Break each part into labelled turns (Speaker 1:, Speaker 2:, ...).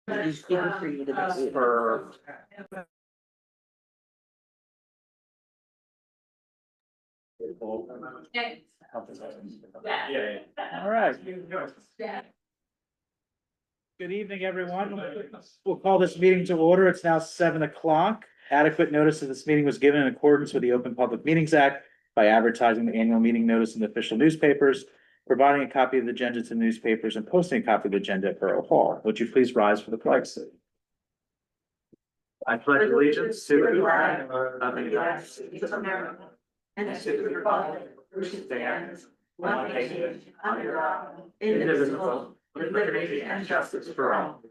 Speaker 1: For you to.
Speaker 2: For. All right. Good evening, everyone. We'll call this meeting to order. It's now 7 o'clock. Adequate notice of this meeting was given in accordance with the Open Public Meetings Act by advertising the annual meeting notice in the official newspapers, providing a copy of the agenda to the newspapers, and posting a copy of the agenda at Borough Hall. Would you please rise for the flag salute? I pledge allegiance to the flag of the United States of America and to the republic which stands one nation under God, indivisible, with liberty and justice for all.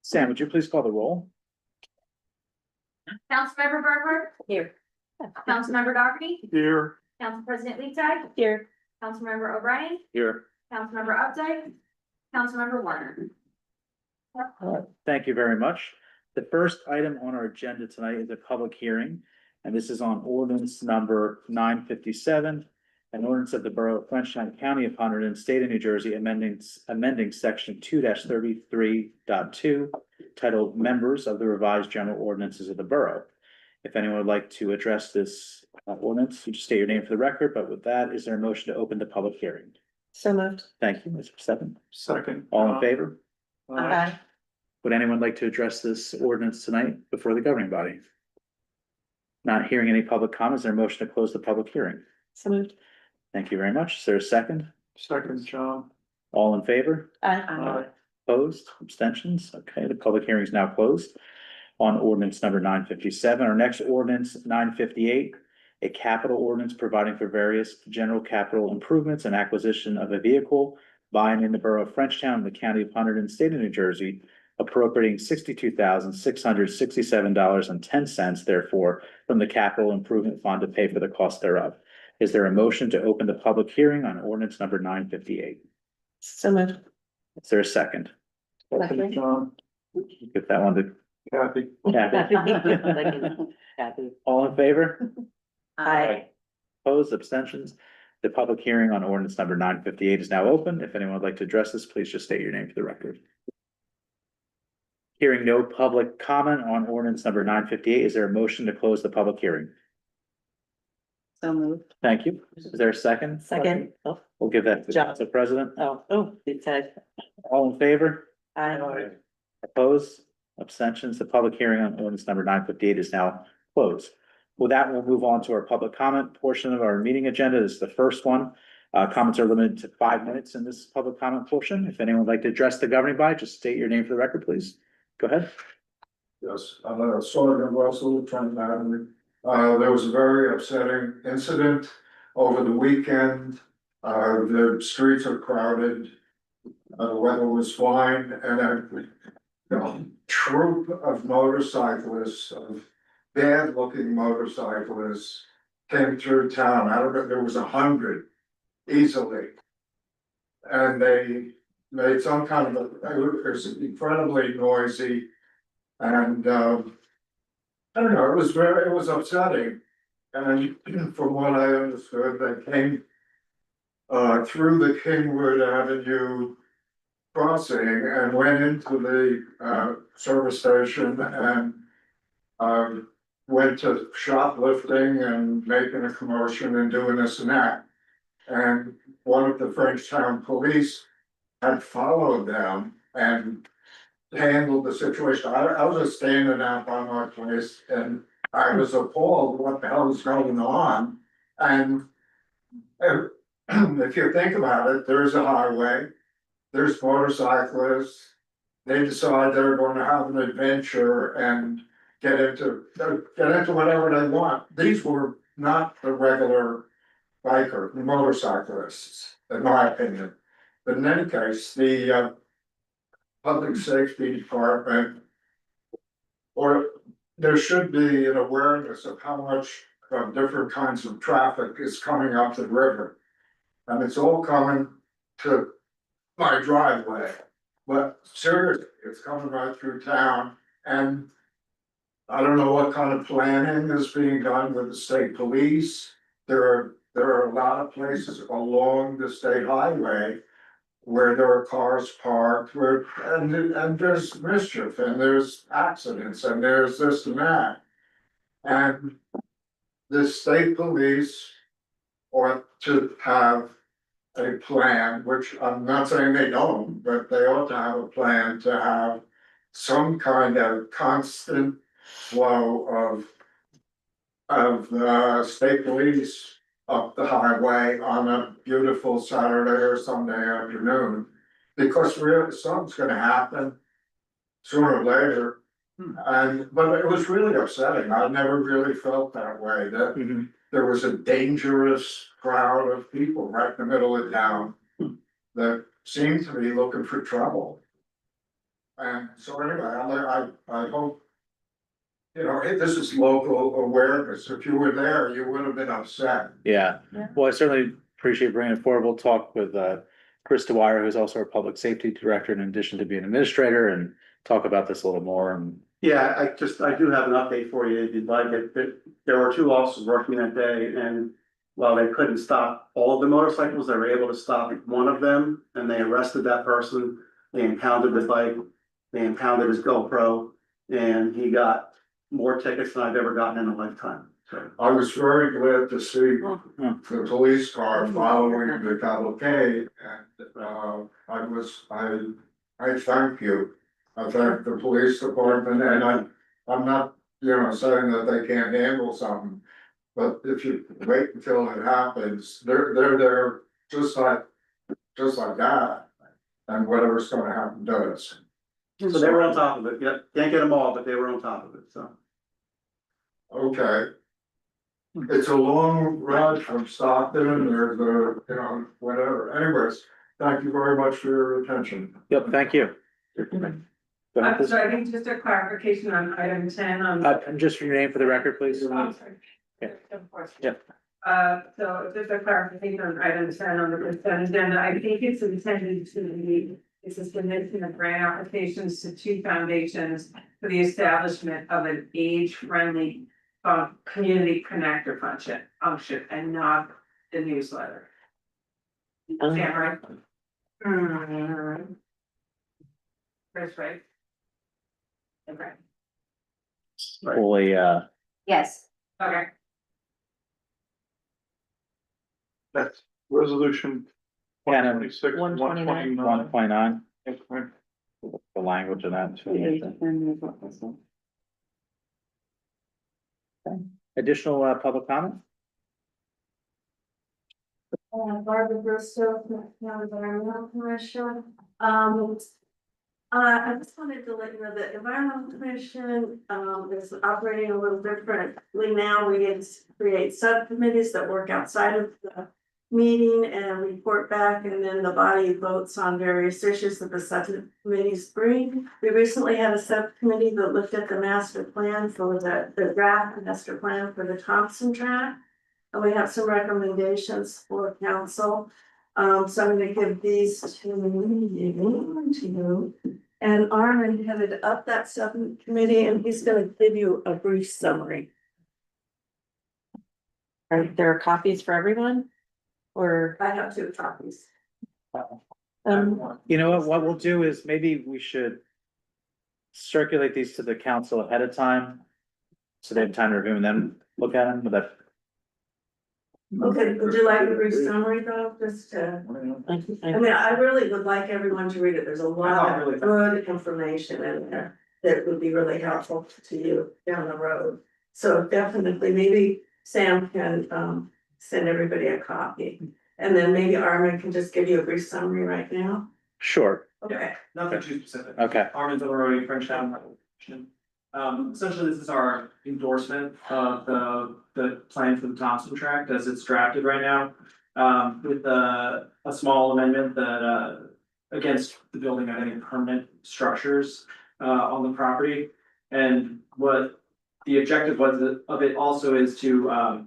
Speaker 2: Sam, would you please call the roll?
Speaker 3: Councilmember Bernhardt?
Speaker 1: Here.
Speaker 3: Councilmember Doherty?
Speaker 2: Here.
Speaker 3: Council President Lee Tag?
Speaker 1: Here.
Speaker 3: Councilmember O'Brien?
Speaker 2: Here.
Speaker 3: Councilmember Updike? Councilmember Warner?
Speaker 2: All right, thank you very much. The first item on our agenda tonight is a public hearing, and this is on ordinance number 957. An ordinance of the Borough of Frenchtown, County of Hunterdon, State of New Jersey, amending section 2-33.2 titled Members of the Revised General Ordinances of the Borough. If anyone would like to address this ordinance, you just state your name for the record, but with that, is there a motion to open the public hearing?
Speaker 1: So moved.
Speaker 2: Thank you, Mr. Seven.
Speaker 4: Second.
Speaker 2: All in favor?
Speaker 1: Aye.
Speaker 2: Would anyone like to address this ordinance tonight before the governing body? Not hearing any public comments, is there a motion to close the public hearing?
Speaker 1: So moved.
Speaker 2: Thank you very much. Is there a second?
Speaker 4: Second, John.
Speaker 2: All in favor?
Speaker 1: Aye.
Speaker 2: Opposed, abstentions? Okay, the public hearing is now closed on ordinance number 957. Our next ordinance, 958, a capital ordinance providing for various general capital improvements and acquisition of a vehicle by and in the Borough of Frenchtown, the County of Hunterdon, State of New Jersey, appropriating $62,667.10, therefore, from the capital improvement fund to pay for the cost thereof. Is there a motion to open the public hearing on ordinance number 958?
Speaker 1: So moved.
Speaker 2: Is there a second?
Speaker 1: Second.
Speaker 4: John.
Speaker 2: Give that one to
Speaker 4: Kathy.
Speaker 2: Kathy.
Speaker 1: Kathy.
Speaker 2: All in favor?
Speaker 1: Aye.
Speaker 2: Opposed, abstentions? The public hearing on ordinance number 958 is now open. If anyone would like to address this, please just state your name for the record. Hearing no public comment on ordinance number 958, is there a motion to close the public hearing?
Speaker 1: So moved.
Speaker 2: Thank you. Is there a second?
Speaker 1: Second. Oh,
Speaker 2: We'll give that to the
Speaker 1: John.
Speaker 2: council president.
Speaker 1: it said.
Speaker 2: All in favor?
Speaker 1: Aye.
Speaker 2: Opposed? Abstentions? The public hearing on ordinance number 958 is now closed. With that, we'll move on to our public comment portion of our meeting agenda. This is the first one. Comments are limited to 5 minutes in this public comment portion. If anyone would like to address the governing body, just state your name for the record, please. Go ahead.
Speaker 4: Yes, I'm Sergeant Russell, Trenton Avenue. There was a very upsetting incident over the weekend. The streets are crowded. The weather was fine, and a troop of motorcyclists, of bad-looking motorcyclists, came through town. I don't know, there was 100 easily. And they made some kind of it was incredibly noisy. And I don't know, it was upsetting. And from what I understood, they came through the Kingwood Avenue crossing and went into the service station and went to shoplifting and making a commotion and doing this and that. And one of the Frenchtown police had followed them and handled the situation. I was just standing out by my place and I was appalled what the hell was going on. And if you think about it, there's a highway, there's motorcyclists. They decide they're going to have an adventure and get into whatever they want. These were not the regular motorcyclists, in my opinion. But in any case, the public safety department, or there should be an awareness of how much different kinds of traffic is coming up the river. And it's all coming to my driveway, but seriously, it's coming right through town. And I don't know what kind of planning is being done with the state police. There are a lot of places along the state highway where there are cars parked, and there's mischief, and there's accidents, and there's this and that. And the state police ought to have a plan, which I'm not saying they don't, but they ought to have a plan to have some kind of constant flow of the state police up the highway on a beautiful Saturday or Sunday afternoon. Because really, something's gonna happen sooner or later. But it was really upsetting. I never really felt that way, that
Speaker 2: Mhm.
Speaker 4: there was a dangerous crowd of people right in the middle of town that seemed to be looking for trouble. And so anyway, I hope, you know, if this is local awareness, if you were there, you would have been upset.
Speaker 2: Yeah,
Speaker 1: Yeah.
Speaker 2: well, I certainly appreciate bringing it forward. We'll talk with Chris Dwyer, who's also our public safety director, in addition to being administrator, and talk about this a little more. And
Speaker 5: Yeah, I do have an update for you if you'd like it. There were two officers working that day, and while they couldn't stop all of the motorcycles, they were able to stop one of them, and they arrested that person. They impounded the bike, they impounded his GoPro, and he got more tickets than I've ever gotten in a lifetime, so.
Speaker 4: I was very glad to see
Speaker 1: Oh.
Speaker 4: the police car following the cavalcade, and I thank you. I thank the police department, and I'm not, you know, saying that they can't handle something. But if you wait until it happens, they're there just like that. And whatever's gonna happen does.
Speaker 5: So they were on top of it, yeah, can't get them all, but they were on top of it, so.
Speaker 4: Okay. It's a long ride from Stockton, there's a, you know, whatever, anyways, thank you very much for your attention.
Speaker 2: yep, thank you. Go ahead,
Speaker 6: I'm
Speaker 2: please.
Speaker 6: sorry, I think just a clarification on item 10 on.
Speaker 2: Just your name for the record, please.
Speaker 6: I'm sorry.
Speaker 2: Yeah.
Speaker 6: Of course.
Speaker 2: Yeah.
Speaker 6: So just a clarification on item 10 on the consent agenda, I think it's intended to be, it's a submission of grant applications to two foundations for the establishment of an age-friendly community connector function and not the newsletter. Yeah, right? Chris, right? Okay,
Speaker 2: Fully,
Speaker 3: Yes.
Speaker 6: okay.
Speaker 7: That's resolution.
Speaker 2: Canon
Speaker 7: 126,
Speaker 1: 129.
Speaker 2: 129,
Speaker 7: Yes, right.
Speaker 2: the language of that. Okay. Additional public comment?
Speaker 8: Barbara Bristow, Frenchtown Environmental Commission. I just wanted to let you know that Environmental Commission, is operating a little differently now. We get to create subcommittees that work outside of the meeting and report back, and then the body votes on various issues that the subcommittees bring. We recently had a subcommittee that looked at the master plan for the draft master plan for the Thompson track. And we have some recommendations for council. So I'm gonna give these to you. And Armin headed up that subcommittee, and he's gonna give you a brief summary.
Speaker 1: Are there copies for everyone? Or,
Speaker 8: I have 2 copies.
Speaker 2: You know what we'll do is maybe we should circulate these to the council ahead of time. So they have time to review and then look at them, but that.
Speaker 8: Okay, would you like a brief summary though, just to? I mean, I really would like everyone to read it. There's a lot of good information in there that would be really helpful to you down the road. So definitely, maybe Sam can send everybody a copy. And then maybe Armin can just give you a brief summary right now.
Speaker 2: Sure,
Speaker 8: Okay,
Speaker 9: Nothing too specific.
Speaker 2: okay,
Speaker 9: Armin's Borough, Frenchtown. Essentially, this is our endorsement of the plan for the Thompson tract as it's drafted right now. With a small amendment that against the building of any permanent structures on the property. And what the objective of it also is to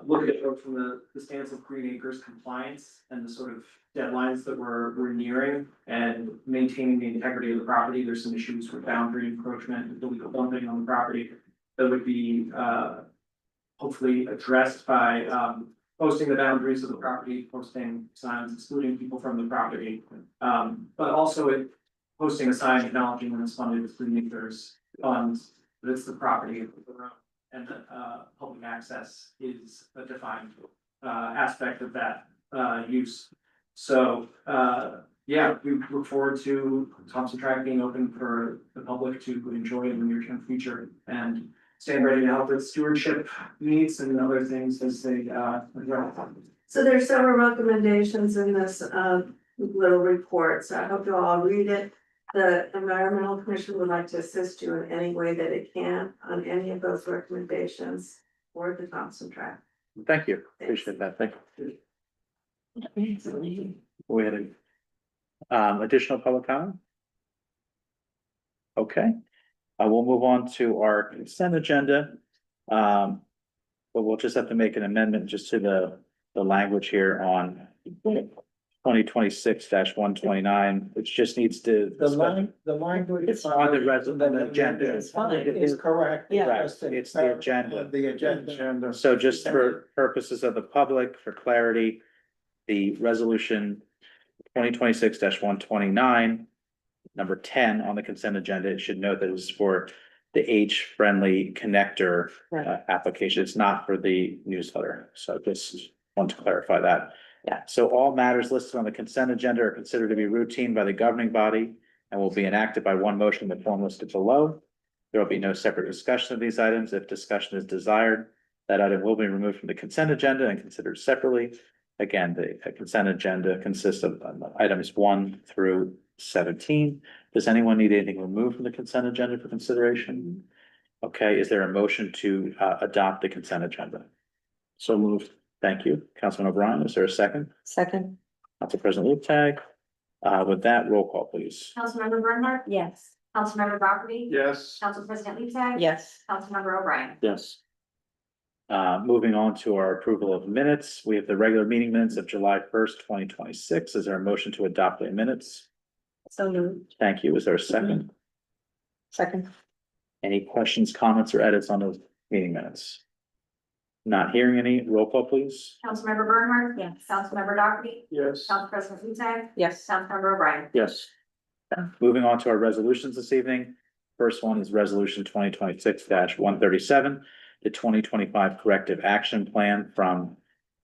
Speaker 9: look at it from the stance of Green Acres compliance and the sort of deadlines that we're nearing and maintaining the integrity of the property. There's some issues with boundary encroachment, illegal dumping on the property that would be hopefully addressed by posting the boundaries of the property, posting signs excluding people from the property. But also it posting a sign acknowledging when it's funded with clean acres funds, that it's the property of the borough. And that public access is a defined aspect of that use. So yeah, we look forward to Thompson Track being open for the public to enjoy in the near term future and stand ready to help with stewardship needs and other things as they address.
Speaker 8: So there's several recommendations in this little report, so I hope you all read it. The Environmental Commission would like to assist you in any way that it can on any of those recommendations for the Thompson Track.
Speaker 2: Thank you, appreciate that, thank you. We had additional public comment? Okay, we'll move on to our consent agenda. But we'll just have to make an amendment just to the language here on 2026-129, which just needs to.
Speaker 10: The language.
Speaker 2: It's on the agenda.
Speaker 10: It's fine, it is correct.
Speaker 1: Yeah.
Speaker 10: Just in
Speaker 2: It's the agenda.
Speaker 10: The agenda.
Speaker 2: So just for purposes of the public, for clarity, the resolution 2026-129, number 10 on the consent agenda, it should note that it's for the H-friendly connector
Speaker 1: Right.
Speaker 2: application. It's not for the newsletter. So just want to clarify that.
Speaker 1: Yeah.
Speaker 2: So all matters listed on the consent agenda are considered to be routine by the governing body and will be enacted by one motion in the form listed below. There will be no separate discussion of these items. If discussion is desired, that item will be removed from the consent agenda and considered separately. Again, the consent agenda consists of items 1 through 17. Does anyone need anything removed from the consent agenda for consideration? Okay, is there a motion to adopt the consent agenda? So moved. Thank you. Councilman O'Brien, is there a second?
Speaker 1: Second,
Speaker 2: Council President Leotag. With that, roll call, please.
Speaker 3: Councilmember Bernhardt?
Speaker 1: yes.
Speaker 3: Councilmember Dockerty?
Speaker 7: Yes.
Speaker 3: Council President Lee Tag?
Speaker 1: Yes.
Speaker 3: Councilmember O'Brien?
Speaker 2: Yes. Moving on to our approval of minutes, we have the regular meeting minutes of July 1st, 2026. Is there a motion to adopt the minutes?
Speaker 1: So moved.
Speaker 2: Thank you. Is there a second?
Speaker 1: Second,
Speaker 2: Any questions, comments, or edits on those meeting minutes? Not hearing any, roll call, please.
Speaker 3: Councilmember Bernhardt?
Speaker 1: yes.
Speaker 3: Councilmember Dockerty?
Speaker 7: Yes.
Speaker 3: Council President Lee Tag?
Speaker 1: Yes.
Speaker 3: Councilmember O'Brien?
Speaker 2: Yes. Moving on to our resolutions this evening. First one is resolution 2026-137, the 2025 corrective action plan from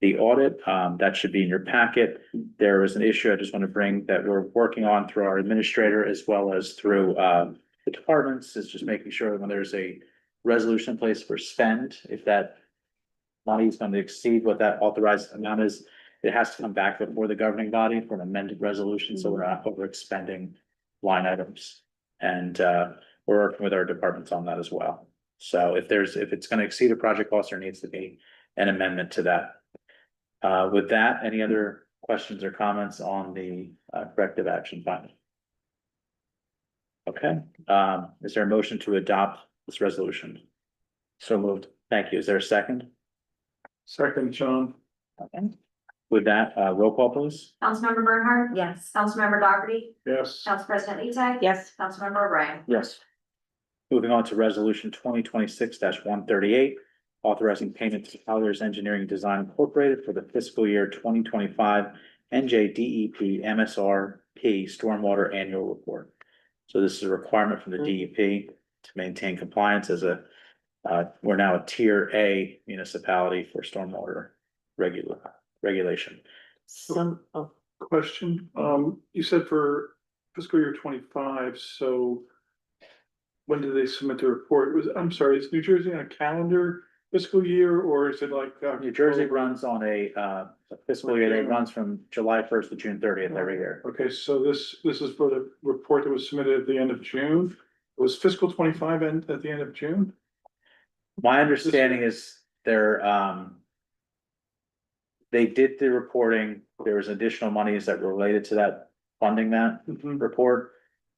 Speaker 2: the audit. That should be in your packet. There was an issue I just want to bring that we're working on through our administrator as well as through the departments, is just making sure that when there's a resolution in place for spend, if that money is going to exceed what that authorized amount is, it has to come back before the governing body for an amended resolution, so we're not over expending line items. And we're working with our departments on that as well. So if it's going to exceed a project cost, there needs to be an amendment to that. With that, any other questions or comments on the corrective action plan? Okay, is there a motion to adopt this resolution? So moved. Thank you. Is there a second?
Speaker 7: Second, John.
Speaker 2: Okay. With that, roll call, please.
Speaker 3: Councilmember Bernhardt?
Speaker 1: Yes.
Speaker 3: Councilmember Dockerty?
Speaker 7: Yes.
Speaker 3: Council President Lee Tag?
Speaker 1: Yes.
Speaker 3: Councilmember O'Brien?
Speaker 2: Yes. Moving on to resolution 2026-138, authorizing payment to Colliers Engineering Design Incorporated for the fiscal year 2025 NJDEP MSRP Stormwater Annual Report. So this is a requirement from the DEP to maintain compliance as we're now a tier A municipality for stormwater regulation.
Speaker 1: Some, oh,
Speaker 7: Question, you said for fiscal year 25, so when did they submit the report? I'm sorry, is New Jersey on a calendar fiscal year, or is it like?
Speaker 2: New Jersey runs on a fiscal year that runs from July 1st to June 30th every year.
Speaker 7: Okay, so this is for the report that was submitted at the end of June. It was fiscal 25 end at the end of June?
Speaker 2: My understanding is they did the reporting, there was additional monies that were related to that, funding that report.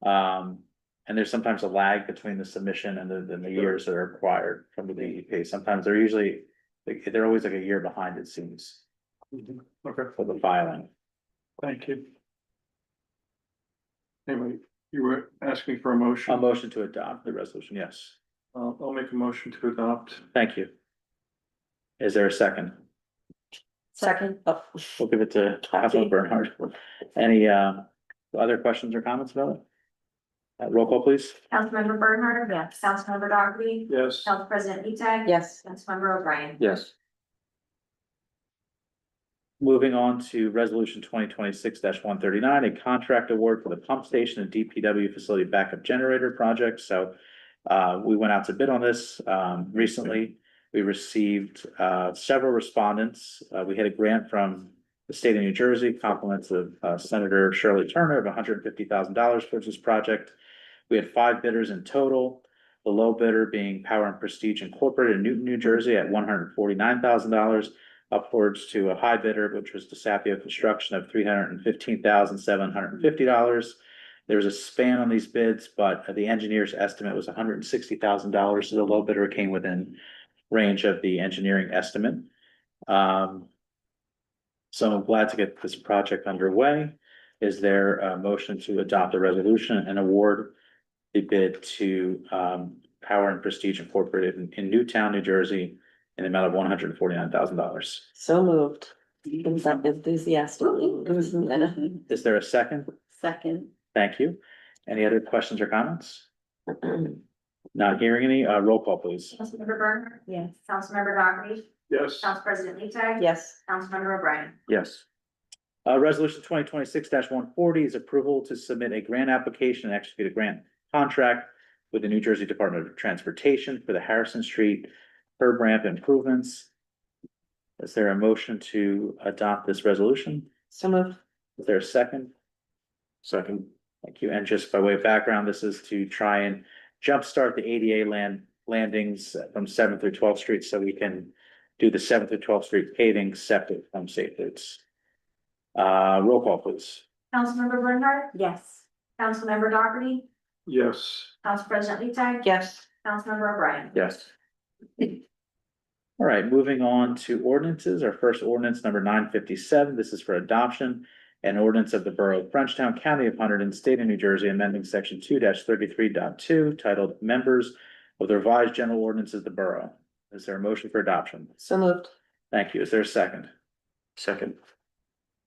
Speaker 2: And there's sometimes a lag between the submission and the years that are required from the DEP. Sometimes they're always like a year behind, it seems,
Speaker 7: Okay,
Speaker 2: for the filing.
Speaker 7: thank you. Anyway, you were asking for a motion.
Speaker 2: A motion to adopt the resolution, yes.
Speaker 7: I'll make a motion to adopt.
Speaker 2: Thank you. Is there a second?
Speaker 1: Second. Oh.
Speaker 2: We'll give it to Councilman Bernhardt. Any, other questions or comments about it? Roll call, please.
Speaker 3: Councilmember Bernhardt?
Speaker 1: Yes.
Speaker 3: Councilmember Dockerty?
Speaker 7: Yes.
Speaker 3: Council President Lee Tag?
Speaker 1: Yes.
Speaker 3: Councilmember O'Brien?
Speaker 5: Yes.
Speaker 2: Moving on to resolution 2026-139, a contract award for the pump station and DPW facility backup generator project. So we went out to bid on this recently. We received several respondents. We had a grant from the state of New Jersey, compliments of Senator Shirley Turner of $150,000 towards this project. We had 5 bidders in total. The low bidder being Power and Prestige Incorporated in Newton, New Jersey at $149,000. Upwards to a high bidder, which was DeSapio Construction of $315,750. There was a span on these bids, but the engineer's estimate was $160,000, so the low bidder came within range of the engineering estimate. So I'm glad to get this project underway. Is there a motion to adopt a resolution and award the bid to Power and Prestige Incorporated in Newtown, New Jersey, in the amount of $149,000?
Speaker 1: So moved. Enthusiastically.
Speaker 2: Is there a second?
Speaker 1: Second.
Speaker 2: Thank you. Any other questions or comments? Not hearing any, roll call, please.
Speaker 3: Councilmember Bernhardt?
Speaker 1: Yes.
Speaker 3: Councilmember Dockerty?
Speaker 7: Yes.
Speaker 3: Council President Lee Tag?
Speaker 1: Yes.
Speaker 3: Councilmember O'Brien?
Speaker 5: Yes.
Speaker 2: Resolution 2026-140 is approval to submit a grant application and execute a grant contract with the New Jersey Department of Transportation for the Harrison Street curb ramp improvements. Is there a motion to adopt this resolution?
Speaker 1: So moved.
Speaker 2: Is there a second?
Speaker 5: Second.
Speaker 2: Thank you. And just by way of background, this is to try and jumpstart the ADA landings from 7th through 12th Street, so we can do the 7th through 12th Street paving separate from Safe Routes. Roll call, please.
Speaker 3: Councilmember Bernhardt?
Speaker 1: Yes.
Speaker 3: Councilmember Dockerty?
Speaker 7: Yes.
Speaker 3: Council President Lee Tag?
Speaker 1: Yes.
Speaker 3: Councilmember O'Brien?
Speaker 5: Yes.
Speaker 2: All right, moving on to ordinances. Our first ordinance, number 957. This is for adoption. An ordinance of the Borough of Frenchtown, County of Hunterdon, State of New Jersey, amending section 2-33.2 titled Members of the Revised General Ordinances of the Borough. Is there a motion for adoption?
Speaker 1: So moved.
Speaker 2: Thank you. Is there a second?
Speaker 5: Second.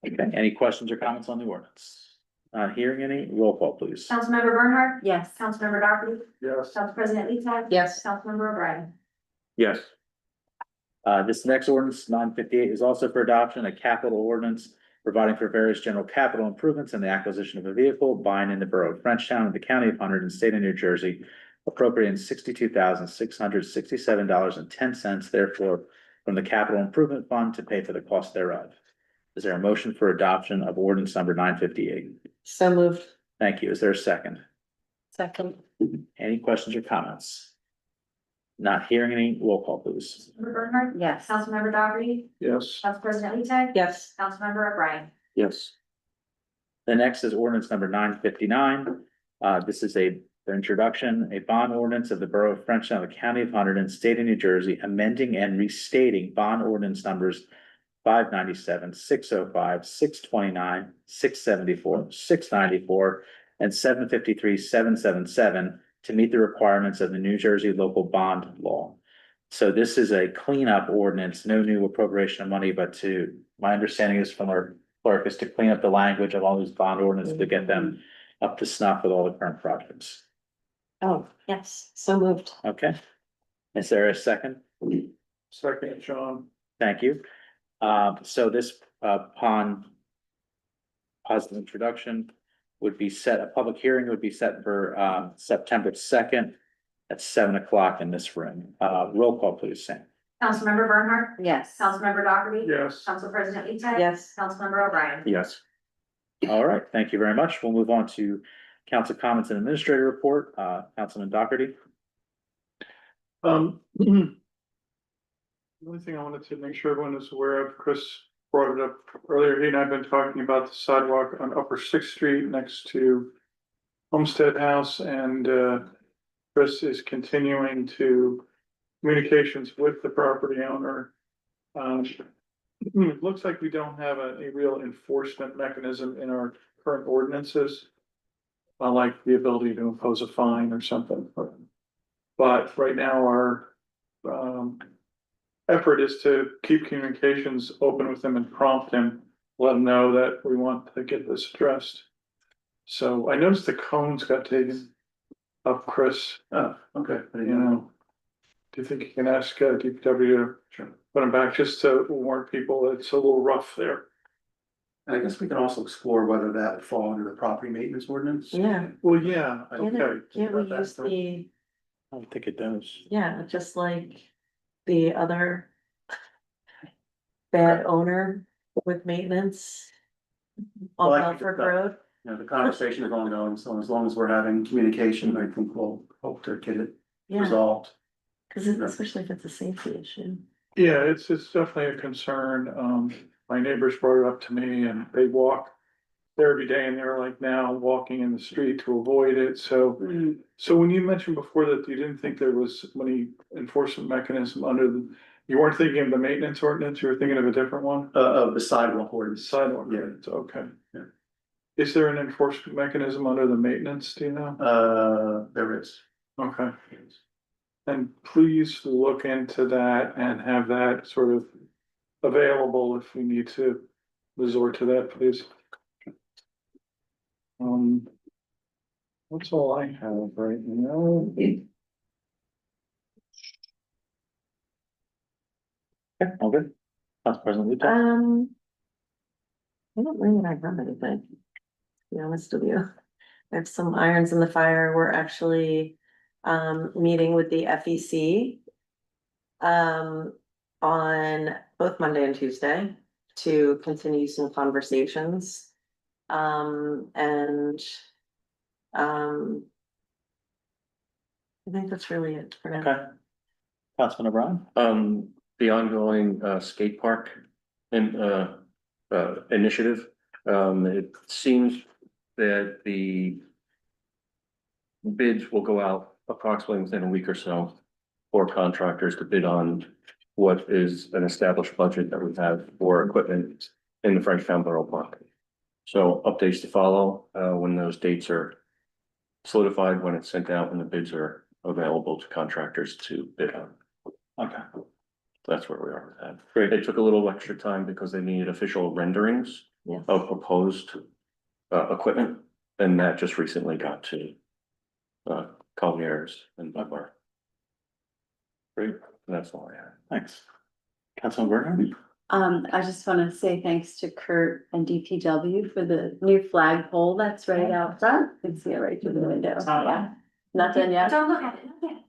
Speaker 2: Okay, any questions or comments on the ordinance? Not hearing any, roll call, please.
Speaker 3: Councilmember Bernhardt?
Speaker 1: Yes.
Speaker 3: Councilmember Dockerty?
Speaker 7: Yes.
Speaker 3: Council President Lee Tag?
Speaker 1: Yes.
Speaker 3: Councilmember O'Brien?
Speaker 5: Yes.
Speaker 2: This next ordinance, 958, is also for adoption, a capital ordinance providing for various general capital improvements and the acquisition of a vehicle, buying in the Borough of Frenchtown in the County of Hunterdon, State of New Jersey, appropriating $62,667.10, therefore, from the Capital Improvement Fund to pay for the cost thereof. Is there a motion for adoption of ordinance number 958?
Speaker 1: So moved.
Speaker 2: Thank you. Is there a second?
Speaker 1: Second.
Speaker 2: Any questions or comments? Not hearing any, roll call, please.
Speaker 3: Councilmember Bernhardt?
Speaker 1: Yes.
Speaker 3: Councilmember Dockerty?
Speaker 7: Yes.
Speaker 3: Council President Lee Tag?
Speaker 1: Yes.
Speaker 3: Councilmember O'Brien?
Speaker 5: Yes.
Speaker 2: The next is ordinance number 959. This is the introduction, a bond ordinance of the Borough of Frenchtown, the County of Hunterdon, State of New Jersey, amending and restating bond ordinance numbers 597, 605, 629, 674, 694, and 753, 777 to meet the requirements of the New Jersey local bond law. So this is a cleanup ordinance, no new appropriation of money, but my understanding is from our clerk is to clean up the language of all these bond ordinances to get them up to snuff with all the current projects.
Speaker 1: Oh, yes. So moved.
Speaker 2: Okay. Is there a second?
Speaker 7: Second, John.
Speaker 2: Thank you. So this, upon positive introduction, would be set, a public hearing would be set for, September 2nd at 7 o'clock in this room. Roll call, please, Sam.
Speaker 3: Councilmember Bernhardt?
Speaker 1: Yes.
Speaker 3: Councilmember Dockerty?
Speaker 7: Yes.
Speaker 3: Council President Lee Tag?
Speaker 1: Yes.
Speaker 3: Councilmember O'Brien?
Speaker 5: Yes.
Speaker 2: All right, thank you very much. We'll move on to council comments and administrator report. Councilman Doherty.
Speaker 7: The only thing I wanted to make sure everyone is aware of, Chris brought it up earlier, he and I have been talking about the sidewalk on Upper Sixth Street next to Homestead House, and Chris is continuing to communications with the property owner. It looks like we don't have a real enforcement mechanism in our current ordinances. Like the ability to impose a fine or something. But right now our effort is to keep communications open with him and prompt him, let him know that we want to get this addressed. So I noticed the cones got taken up, Chris,
Speaker 5: Oh, okay.
Speaker 7: you know. Do you think you can ask DPW to put them back just to warn people that it's a little rough there?
Speaker 5: And I guess we can also explore whether that would fall under the property maintenance ordinance.
Speaker 1: Yeah.
Speaker 7: Well, yeah,
Speaker 1: Can't
Speaker 7: okay.
Speaker 1: can't we use the,
Speaker 2: I don't think it does.
Speaker 1: yeah, just like the other bad owner with maintenance on
Speaker 5: Well, I think
Speaker 1: Belford
Speaker 5: that-
Speaker 1: Road?
Speaker 5: You know, the conversation is ongoing, so as long as we're having communication, I think we'll hope to get it
Speaker 1: Yeah,
Speaker 5: resolved.
Speaker 1: cause especially if it's a safety issue.
Speaker 7: Yeah, it's definitely a concern. My neighbors brought it up to me and they walk there every day and they're like now walking in the street to avoid it. So when you mentioned before that you didn't think there was any enforcement mechanism under the, you weren't thinking of the maintenance ordinance, you were thinking of a different one?
Speaker 5: Of the sidewalk ordinance.
Speaker 7: Sidewalk
Speaker 5: Yeah.
Speaker 7: ordinance, okay.
Speaker 5: Yeah.
Speaker 7: Is there an enforcement mechanism under the maintenance, do you know?
Speaker 5: There is.
Speaker 7: Okay. And please look into that and have that sort of available if we need to resort to that, please. That's all I have right now.
Speaker 2: Okay, all good. Council President Luto.
Speaker 1: I don't really have anything, to be honest with you. I have some irons in the fire. We're actually meeting with the FEC on both Monday and Tuesday to continue some conversations. And I think that's really it for now.
Speaker 2: Okay. Councilman O'Brien.
Speaker 11: The ongoing skate park and initiative, it seems that the bids will go out approximately within a week or so for contractors to bid on what is an established budget that we have for equipment in the Frenchtown Borough Park. So updates to follow when those dates are solidified, when it's sent out, when the bids are available to contractors to bid on.
Speaker 2: Okay,
Speaker 11: That's where we are with that.
Speaker 2: great.
Speaker 11: It took a little extra time because they needed official renderings
Speaker 1: Yes.
Speaker 11: of proposed equipment, and that just recently got to Colliers and Butler.
Speaker 2: Great,
Speaker 11: And that's all I have.
Speaker 2: thanks. Councilman Bernard.
Speaker 12: I just wanna say thanks to Kurt and DPW for the new flagpole that's right out front. You can see it right through the window. Yeah. Not done yet.
Speaker 3: Don't look at it, not yet.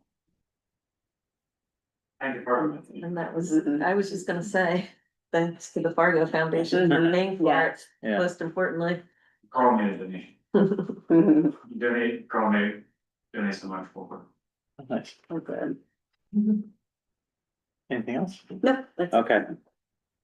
Speaker 1: And that was, I was just gonna say, thanks to the Fargo Foundation for paying for
Speaker 12: Yeah.
Speaker 1: it,
Speaker 2: Yeah.
Speaker 1: most importantly.
Speaker 9: Call me, Denny.
Speaker 12: Mhm.
Speaker 9: Donate, call me, donate so much for.
Speaker 2: Nice.
Speaker 12: Oh, good.
Speaker 2: Anything else?
Speaker 12: Nope, that's.
Speaker 2: Okay.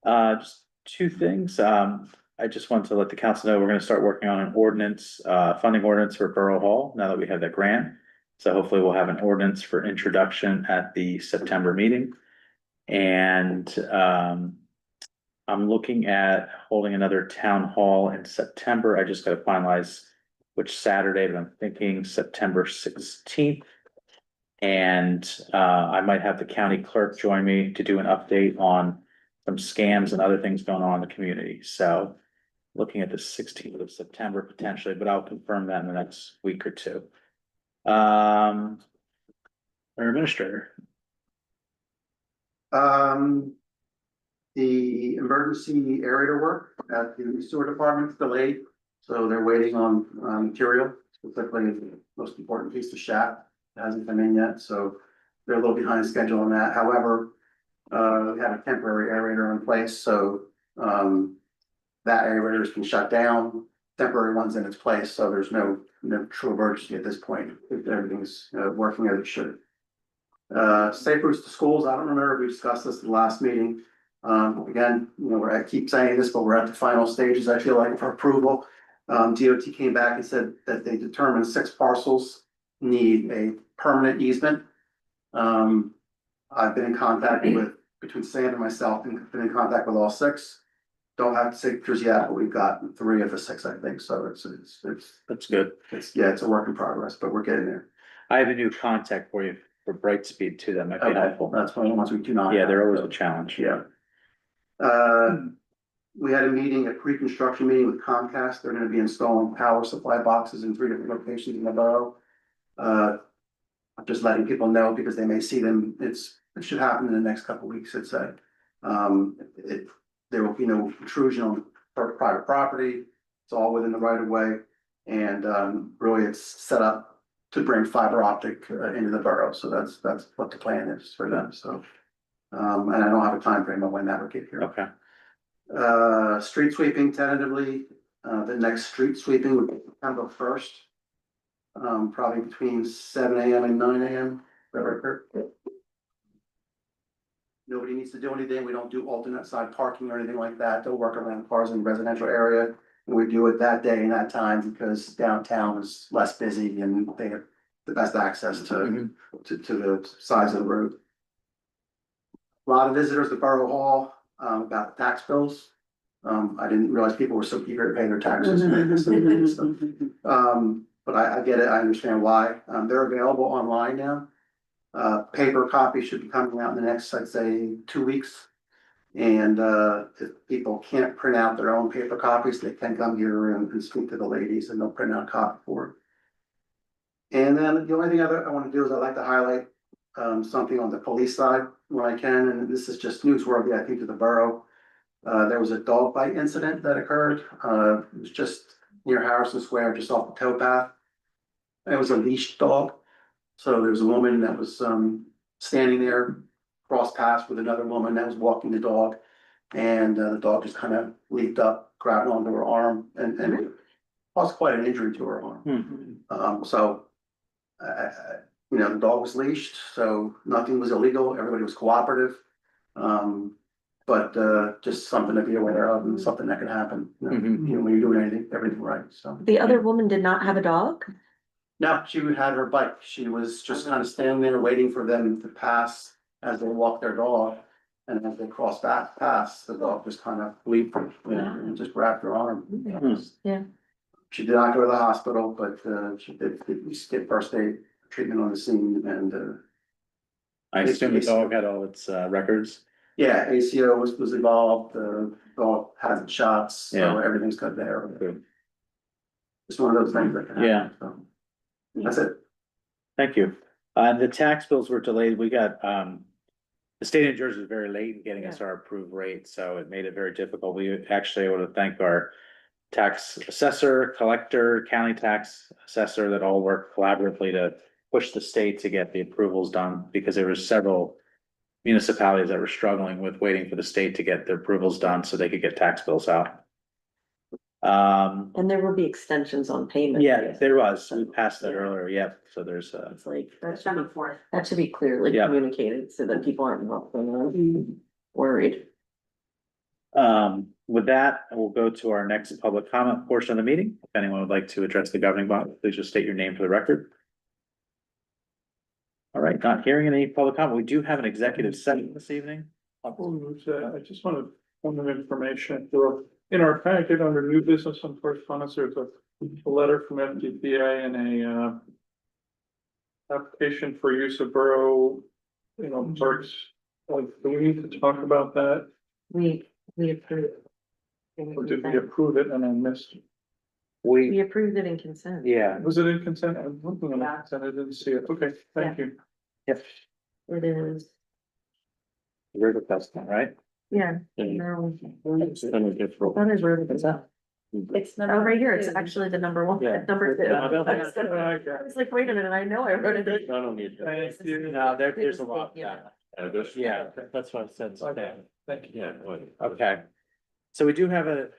Speaker 2: Just two things. I just want to let the council know we're gonna start working on an ordinance, funding ordinance for Borough Hall now that we have that grant. So hopefully we'll have an ordinance for introduction at the September meeting. And, I'm looking at holding another town hall in September. I just gotta finalize which Saturday, but I'm thinking September 16th. And, I might have the county clerk join me to do an update on some scams and other things going on in the community. So looking at the 16th of September potentially, but I'll confirm that in the next week or two. Our administrator.
Speaker 5: The emergency aerator work at the sewer department's delayed, so they're waiting on material, specifically the most important piece of shaft. It hasn't come in yet, so they're a little behind schedule on that. However, we have a temporary aerator in place, so that aerator has been shut down. Temporary one's in its place, so there's no true emergency at this point. Everything's working as it should. Safe routes to schools. I don't remember if we discussed this at the last meeting. Again, you know, I keep saying this, but we're at the final stages, I feel like, for approval. DOT came back and said that they determined 6 parcels need a permanent easement. I've been in contact with, between Sam and myself, and been in contact with all 6. Don't have signatures yet, but we've got 3 of the 6, I think, so it's
Speaker 2: That's good.
Speaker 5: it's a work in progress, but we're getting there.
Speaker 2: I have a new contact for you. for Brightspeed too, that might be
Speaker 5: Okay,
Speaker 2: helpful.
Speaker 5: that's one of the ones we do not.
Speaker 2: Yeah,
Speaker 5: have.
Speaker 2: they're always a challenge.
Speaker 5: Yeah. We had a meeting, a pre-construction meeting with Comcast. They're gonna be installing power supply boxes in 3 different locations in the borough. I'm just letting people know because they may see them. It should happen in the next couple of weeks, it said. There will be no intrusion on private property. It's all within the right of way. And, really it's set up to bring fiber optic into the borough. So that's what the plan is for them, so. And I don't have a time frame of when that will get here.
Speaker 2: Okay,
Speaker 5: Street sweeping tentatively, the next street sweeping would be September 1st. Probably between 7 AM and 9 AM. Nobody needs to do anything. We don't do alternate side parking or anything like that. They'll work around cars in the residential area. And we do it that day and that time because downtown is less busy and they have the best access to the sides of the road. A lot of visitors to Borough Hall, about the tax bills. I didn't realize people were so eager to pay their taxes. But I get it, I understand why. They're available online now. Paper copy should be coming out in the next, I'd say, 2 weeks. And if people can't print out their own paper copies, they can come here and speak to the ladies and they'll print out a copy for it. And then the only thing I want to do is I'd like to highlight something on the police side when I can, and this is just newsworthy, I think, to the borough. There was a dog bite incident that occurred. It was just near Harrison Square, just off the towpath. It was a leashed dog. So there was a woman that was standing there, cross paths with another woman that was walking the dog. And the dog just kind of leaped up, grabbed onto her arm and caused quite an injury to her arm. You know, the dog was leashed, so nothing was illegal. Everybody was cooperative. But just something to be aware of and something that can happen, you know, when you're doing everything right, so.
Speaker 1: The other woman did not have a dog?
Speaker 5: No, she had her bike. She was just kind of standing there waiting for them to pass as they walk their dog. And as they crossed that pass, the dog just kind of leaped and just grabbed her arm.
Speaker 1: Yeah.
Speaker 5: She did not go to the hospital, but she did get first aid treatment on the scene and
Speaker 2: I assume the dog had all its records.
Speaker 5: yeah, ACO was involved, the dog had the shots, so
Speaker 2: Yeah.
Speaker 5: everything's good there.
Speaker 2: Good.
Speaker 5: It's one of those things that can happen.
Speaker 2: Yeah.
Speaker 5: So. That's it.
Speaker 2: Thank you. The tax bills were delayed. We got, the state of New Jersey was very late in getting us our approved rate, so it made it very difficult. We actually want to thank our tax assessor, collector, county tax assessor that all worked collaboratively to push the state to get the approvals done, because there were several municipalities that were struggling with waiting for the state to get their approvals done so they could get tax bills out.
Speaker 1: And there will be extensions on payment.
Speaker 2: Yeah, there was. We passed that earlier. Yep. So there's
Speaker 1: It's like,
Speaker 3: September 4th.
Speaker 1: that should be clearly
Speaker 2: Yeah.
Speaker 1: communicated so that people aren't worried.
Speaker 2: With that, we'll go to our next public comment portion of the meeting. If anyone would like to address the governing body, please just state your name for the record. All right, not hearing any public comment. We do have an executive session this evening.
Speaker 7: I just wanted point of information, in our packet under new business and correspondence, there's a letter from FDPA and a application for use of borough, parks. Do we need to talk about that?
Speaker 1: We approved.
Speaker 7: Or did we approve it and I missed?
Speaker 1: We approved it in consent.
Speaker 2: Yeah.
Speaker 7: Was it in consent? I'm looking on the consent, I didn't see it. Okay, thank you.
Speaker 2: Yep.
Speaker 1: It is,
Speaker 2: River Festival, right?
Speaker 1: yeah.
Speaker 11: And
Speaker 1: No,
Speaker 11: it's kind of different.
Speaker 1: that is River Festival.
Speaker 12: It's
Speaker 1: Oh,
Speaker 12: number
Speaker 1: right here, it's
Speaker 12: two.
Speaker 1: actually the number one,
Speaker 11: Yeah.
Speaker 1: number two.
Speaker 11: Yeah, I don't think-
Speaker 1: I was like, wait a minute, I know I wrote it.
Speaker 11: Not on the agenda.
Speaker 7: Thank you.
Speaker 2: No, there's a lot.
Speaker 1: Yeah.
Speaker 2: Yeah, that's what I said.
Speaker 7: Okay, thank you.
Speaker 11: Yeah. Well,
Speaker 2: Okay. So we do have a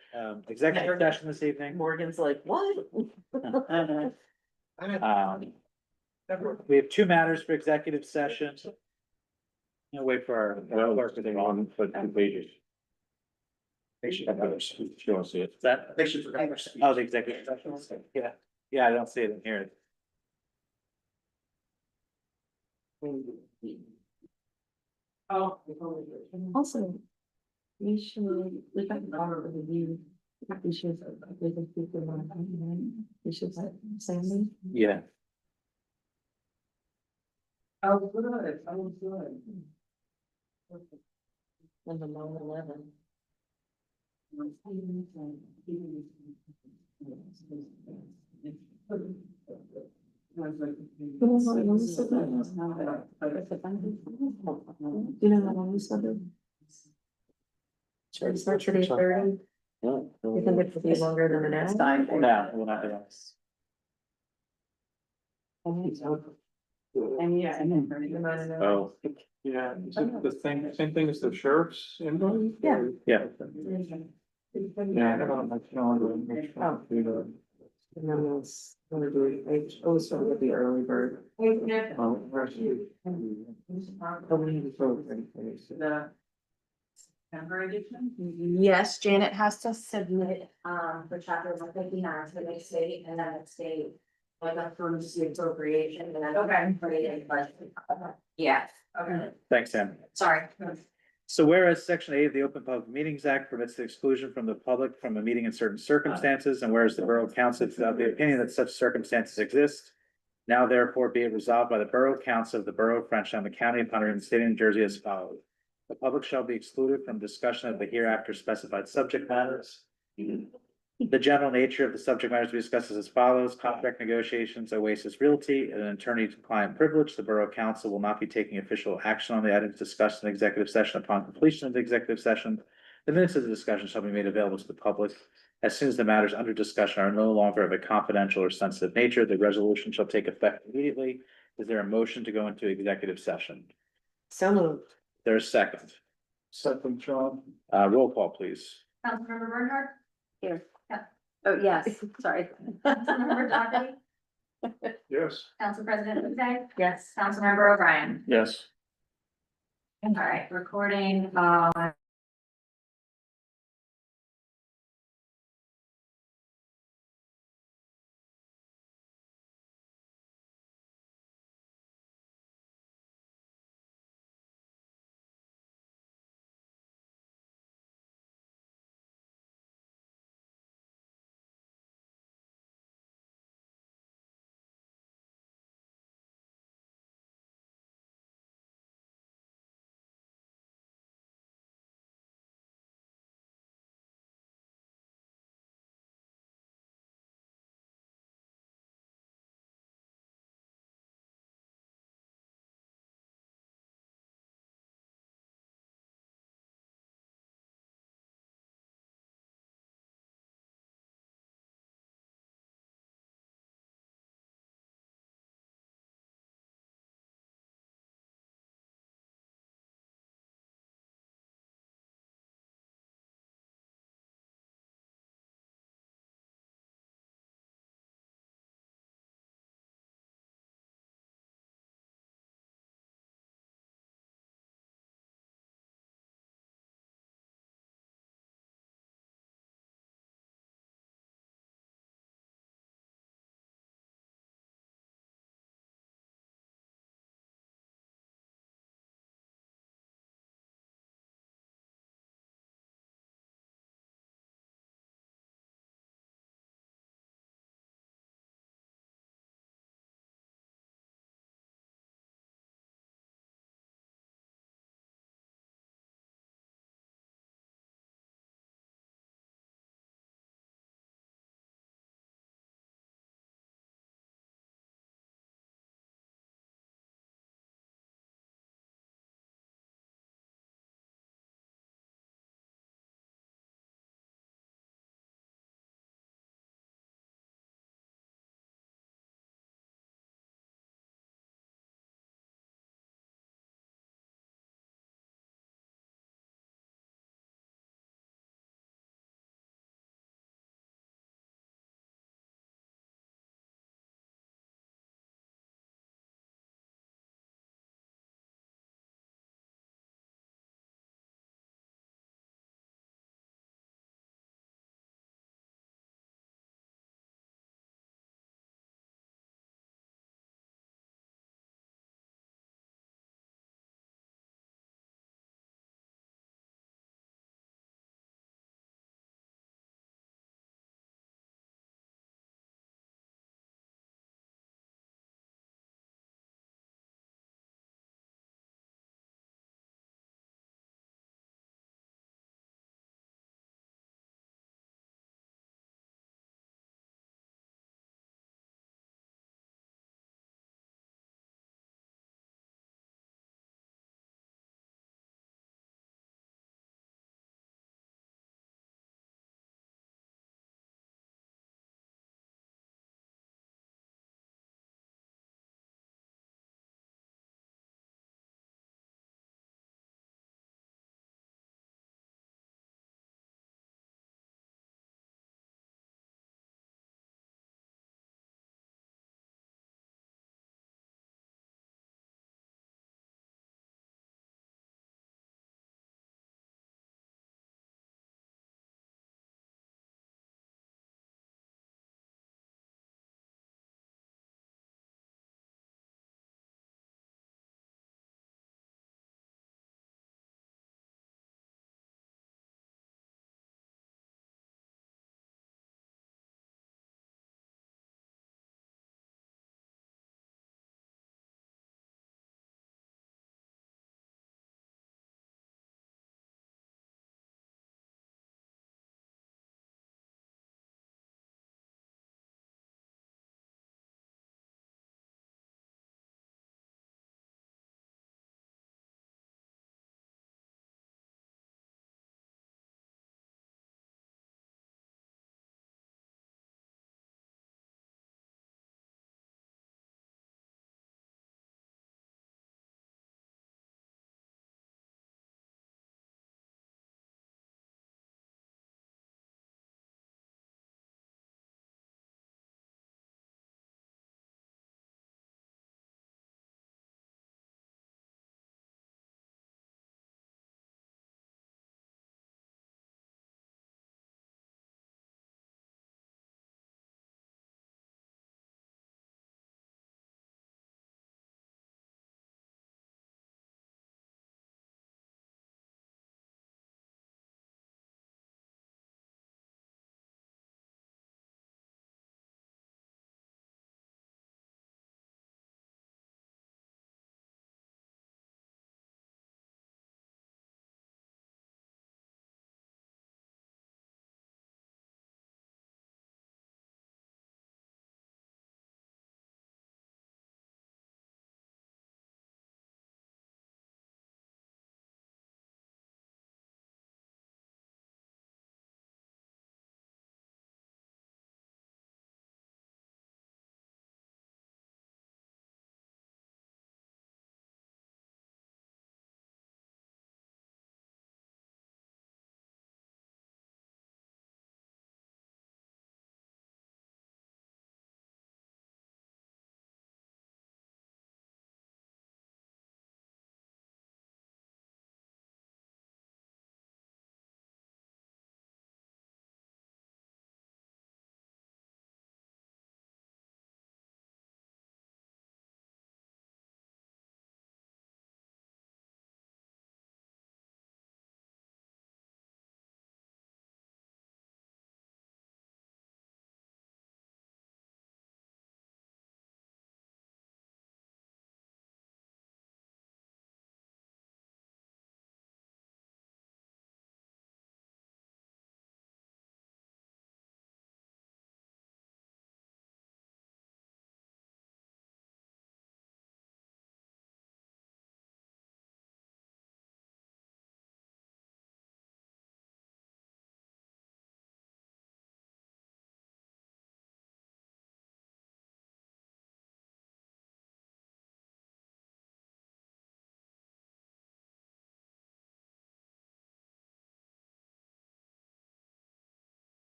Speaker 2: executive session this evening.
Speaker 1: Morgan's like, what?
Speaker 2: We have 2 matters for executive session. Wait for our
Speaker 11: Well,
Speaker 2: clerk to go on.
Speaker 11: but 2 pages. She wants to see it.
Speaker 2: Is that,
Speaker 5: They should.
Speaker 2: oh, the executive session? Yeah, I don't see it in here.
Speaker 1: Also, we should, we got borrow the review. We should, we should have Sandy.
Speaker 2: Yeah.
Speaker 6: Oh, good, oh, good.
Speaker 1: Number 11. You know how long we said it? Should it start at 8:30?
Speaker 2: No,
Speaker 1: You think it could be longer than an hour?
Speaker 2: no, we're not doing this.
Speaker 12: And yeah,
Speaker 2: Oh,
Speaker 7: Yeah, is it the thing, same thing as the sheriff's invoice?
Speaker 1: Yeah.
Speaker 2: yeah.
Speaker 7: Yeah, I don't know, my calendar.
Speaker 1: Oh. And then it's gonna do H, oh, it's gonna be early bird.
Speaker 7: Oh, where's you?
Speaker 6: The September edition?
Speaker 3: Yes, Janet has to submit, for chapter 159 to the state, and then the state, like, approves the appropriation, and then.
Speaker 6: Okay.
Speaker 3: Put it in budget. Yeah,
Speaker 6: Okay.
Speaker 2: Thanks, Sam.
Speaker 3: sorry.
Speaker 2: So whereas section 8 of the Open Public Meetings Act permits the exclusion from the public from a meeting in certain circumstances, and whereas the Borough Council is of the opinion that such circumstances exist. Now therefore be it resolved by the Borough Council of the Borough of Frenchtown, the County of Hunter, and the State of New Jersey as follows. The public shall be excluded from discussion of the hereafter specified subject matters. The general nature of the subject matters to be discussed is as follows: contract negotiations, Oasis Realty, and an attorney-client privilege. The Borough Council will not be taking official action on the items discussed in executive session upon completion of the executive session. The minutes of the discussion shall be made available to the public as soon as the matters under discussion are no longer of a confidential or sensitive nature. The resolution shall take effect immediately. Is there a motion to go into executive session?
Speaker 1: So moved.
Speaker 2: There's a second.
Speaker 7: Second, John.
Speaker 2: Roll call, please.
Speaker 3: Councilmember Bernhardt?
Speaker 12: Here. Oh, yes, sorry.
Speaker 3: Councilmember Dockerty?
Speaker 7: Yes.
Speaker 3: Council President Lee?
Speaker 1: Yes.
Speaker 3: Councilmember O'Brien?
Speaker 11: Yes.
Speaker 3: All right, recording,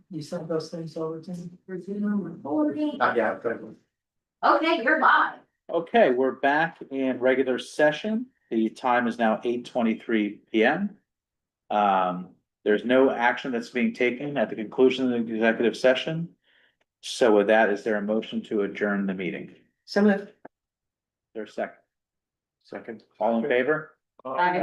Speaker 10: You sent those things over to me?
Speaker 5: Not yet, but.
Speaker 3: Okay, you're live.
Speaker 2: Okay, we're back in regular session. The time is now 8:23 PM. There's no action that's being taken at the conclusion of the executive session. So with that, is there a motion to adjourn the meeting?
Speaker 1: So moved.
Speaker 2: There's a second. Second, all in favor?
Speaker 1: Aye.